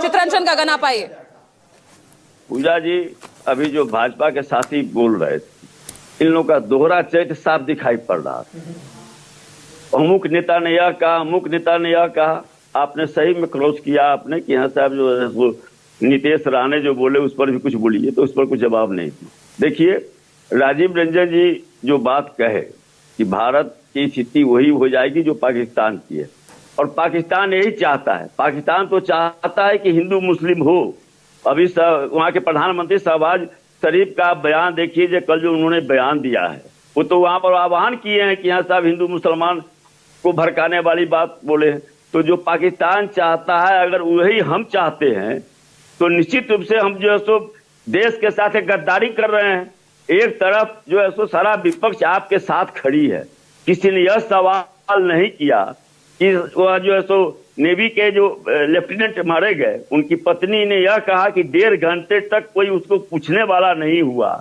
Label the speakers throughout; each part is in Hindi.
Speaker 1: चित्ररंजन गगन आप आइए।
Speaker 2: पूजा जी, अभी जो भाजपा के साथी बोल रहे थे, इन लोगों का दोहरा चरित्र साफ दिखाई पड़ रहा था। अमुक नेता ने यह कहा, अमुक नेता ने यह कहा। आपने सही में क्रॉस किया आपने कि हाँ साहब जो है वो नीतीश राणे जो बोले उस पर भी कुछ बोलिए, तो उस पर कुछ जवाब नहीं थी। देखिए, राजीव रंजन जी जो बात कहे कि भारत की स्थिति वही हो जाएगी जो पाकिस्तान की है, और पाकिस्तान यही चाहता है। पाकिस्तान तो चाहता है कि हिंदू मुस्लिम हो। अभी वहाँ के प्रधानमंत्री शहबाज शरीफ का बयान देखिए, जो कल जो उन्होंने बयान दिया है, वो तो वहां पर आह्वान किए हैं कि यहाँ साहब हिंदू मुसलमान को भड़काने वाली बात बोले हैं। तो जो पाकिस्तान चाहता है, अगर वही हम चाहते हैं, तो निश्चित रूप से हम जो है सो देश के साथ एक गद्दारी कर रहे हैं। एक तरफ जो है सो सारा विपक्ष आपके साथ खड़ी है। किसी ने यह सवाल नहीं किया कि वह जो है सो नेवी के जो लेफ्टिनेंट मारे गए, उनकी पत्नी ने यह कहा कि 1.5 घंटे तक कोई उसको पूछने वाला नहीं हुआ,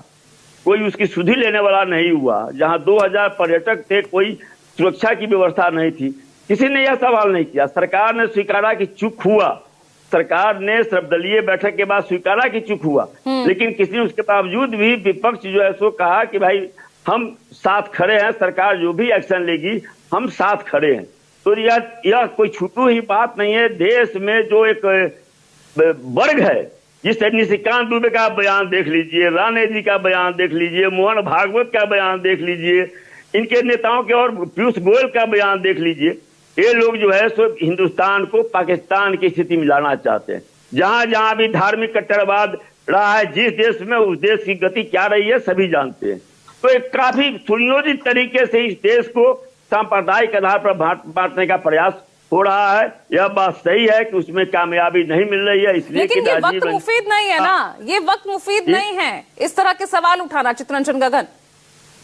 Speaker 2: कोई उसकी सुधि लेने वाला नहीं हुआ। जहां 2000 पर्यटक थे, कोई सुरक्षा की व्यवस्था नहीं थी, किसी ने यह सवाल नहीं किया। सरकार ने स्वीकारा कि चूक हुआ, सरकार ने सर्वदलीय बैठक के बाद स्वीकारा कि चूक हुआ, लेकिन किसी ने उसके बावजूद भी विपक्ष जो है सो कहा कि भाई हम साथ खड़े हैं, सरकार जो भी एक्शन लेगी हम साथ खड़े हैं। तो यह कोई छूटू ही बात नहीं है। देश में जो एक वर्ग है, जिससे निशिकांत दुबे का बयान देख लीजिए, राणे जी का बयान देख लीजिए, मोहन भागवत का बयान देख लीजिए, इनके नेताओं के और पीयूष गोयल का बयान देख लीजिए। ये लोग जो है सो हिंदुस्तान को पाकिस्तान की स्थिति में लाना चाहते हैं। जहां जहां भी धार्मिक कट्टरवाद रहा है, जिस देश में, उस देश की गति क्या रही है सभी जानते हैं। तो एक काफी सुनियोजित तरीके से इस देश को सांप्रदायिक आधार पर बांटने का प्रयास हो रहा है। यह बात सही है कि उसमें कामयाबी नहीं मिल रही है, इसलिए
Speaker 1: लेकिन ये वक्त मुफीद नहीं है ना, ये वक्त मुफीद नहीं है इस तरह के सवाल उठाना। चित्ररंजन गगन,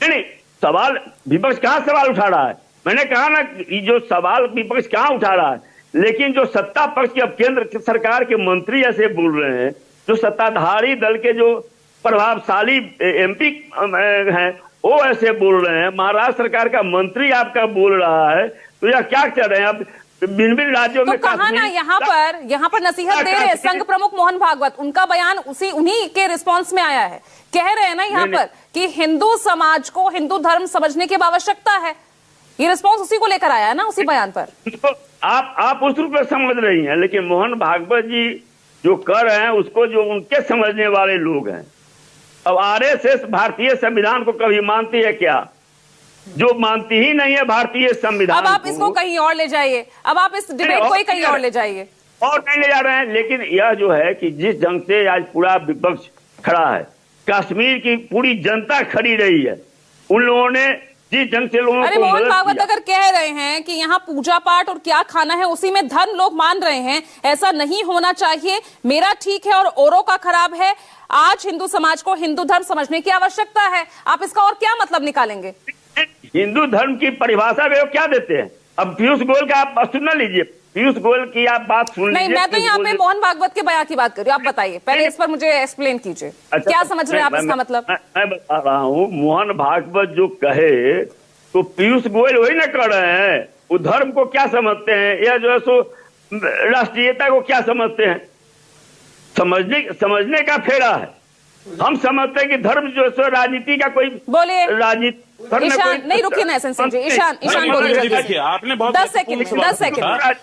Speaker 2: नहीं, सवाल विपक्ष कहाँ सवाल उठा रहा है? मैंने कहा ना, जो सवाल विपक्ष कहाँ उठा रहा है, लेकिन जो सत्ता पक्ष की अब केंद्र सरकार के मंत्री ऐसे बोल रहे हैं, जो सत्ताधारी दल के जो प्रभावशाली एमपी हैं वो ऐसे बोल रहे हैं, महाराष्ट्र सरकार का मंत्री आपका बोल रहा है, तो यह क्या कर रहे हैं? अब भिन्न राज्यों में
Speaker 1: कहा ना, यहाँ पर नसीहत दे रहे हैं संघ प्रमुख मोहन भागवत, उनका बयान उन्हीं के रिस्पांस में आया है। कह रहे हैं ना यहाँ पर कि हिंदू समाज को हिंदू धर्म समझने की आवश्यकता है। ये रिस्पांस उसी को लेकर आया है ना, उसी बयान पर।
Speaker 2: तो आप उस रूप में समझ रही हैं, लेकिन मोहन भागवत जी जो कर रहे हैं उसको जो उनके समझने वाले लोग हैं। अब आरएसएस भारतीय संविधान को कभी मानती है क्या? जो मानती ही नहीं है भारतीय संविधान।
Speaker 1: अब आप इसको कहीं और ले जाइए, अब आप इस डिबेट को ही कहीं और ले जाइए।
Speaker 2: और नहीं ले जा रहे हैं, लेकिन यह जो है कि जिस ढंग से आज पूरा विपक्ष खड़ा है, कश्मीर की पूरी जनता खड़ी रही है, उन लोगों ने जिस ढंग से लोगों को
Speaker 1: मोहन भागवत अगर कह रहे हैं कि यहाँ पूजा पाठ और क्या खाना है उसी में धर्म लोग मान रहे हैं, ऐसा नहीं होना चाहिए, मेरा ठीक है और औरों का खराब है, आज हिंदू समाज को हिंदू धर्म समझने की आवश्यकता है, आप इसका और क्या मतलब निकालेंगे?
Speaker 2: हिंदू धर्म की परिभाषा वे क्या देते हैं? अब पीयूष गोयल का आप सुन नहीं, पीयूष गोयल की आप बात सुन लीजिए।
Speaker 1: नहीं, मैं तो यहाँ पे मोहन भागवत के बयान की बात कर रही हूँ, आप बताइए पहले, इस पर मुझे एक्सप्लेन कीजिए। अच्छा, क्या समझ रहे हैं आप इसका मतलब?
Speaker 2: मैं बता रहा हूँ, मोहन भागवत जो कहे तो पीयूष गोयल वही ना कर रहे हैं। वो धर्म को क्या समझते हैं, या जो है सो राष्ट्रीयता को क्या समझते हैं? समझने का फेरा है। हम समझते हैं कि धर्म जो है राजनीति का कोई,
Speaker 1: बोलिए
Speaker 2: राजनीति
Speaker 1: ईशान, नहीं रुकिए ना एसएन सिंह जी, ईशान बोलिए।
Speaker 3: देखिए, आपने बहुत
Speaker 1: 10 सेकंड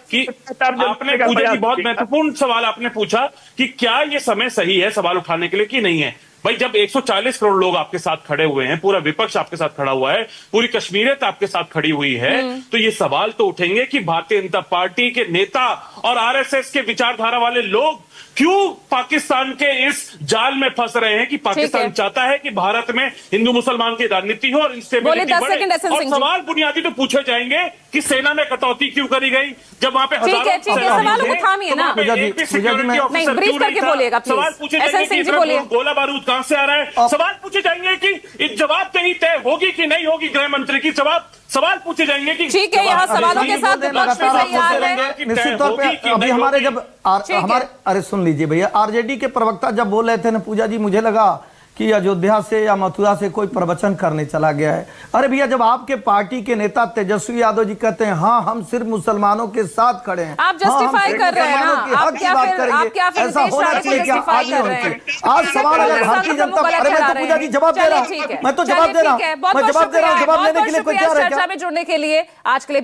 Speaker 3: कि आपने पूजा जी बहुत महत्वपूर्ण सवाल आपने पूछा कि क्या ये समय सही है सवाल उठाने के लिए कि नहीं है। भाई, जब 140 करोड़ लोग आपके साथ खड़े हुए हैं, पूरा विपक्ष आपके साथ खड़ा हुआ है, पूरी कश्मीरियत आपके साथ खड़ी हुई है, तो ये सवाल तो उठेंगे कि भारतीय जनता पार्टी के नेता और आरएसएस के विचारधारा वाले लोग क्यों पाकिस्तान के इस जाल में फंस रहे हैं कि पाकिस्तान चाहता है कि भारत में हिंदू मुसलमान की राजनीति हो और इंस्टेबिलिटी बढ़े। और सवाल बुनियादी तो पूछे जाएंगे कि सेना में कटौती क्यों करी गई, जब वहां पे सवाल पूछे जाएंगे गोला बारूद कहां से आ रहा है, सवाल पूछे जाएंगे कि जवाब कहीं तय होगी कि नहीं होगी गृह मंत्री की, सवाल पूछे जाएंगे कि
Speaker 1: ठीक है, यहाँ सवालों के साथ
Speaker 4: निश्चित तौर पे अभी हमारे सुन लीजिए भैया, आरजेडी के प्रवक्ता जब बोल रहे थे ना पूजा जी, मुझे लगा कि अयोध्या से या मथुरा से कोई प्रवचन करने चला गया है। अरे भैया, जब आपके पार्टी के नेता तेजस्वी यादव जी कहते हैं हाँ हम सिर्फ मुसलमानों के साथ खड़े हैं,
Speaker 1: आप जस्टिफाई कर रहे हैं ना,
Speaker 4: आप क्या फिर
Speaker 1: ऐसा होना चाहिए क्या? आज
Speaker 4: सवाल अगर भारतीय जनता, अरे मैं तो पूजा जी जवाब दे रहा हूँ, मैं तो जवाब दे रहा हूँ, जवाब लेने के लिए कोई तैयार है क्या?
Speaker 1: चर्चा में जुड़ने के लिए आज के लिए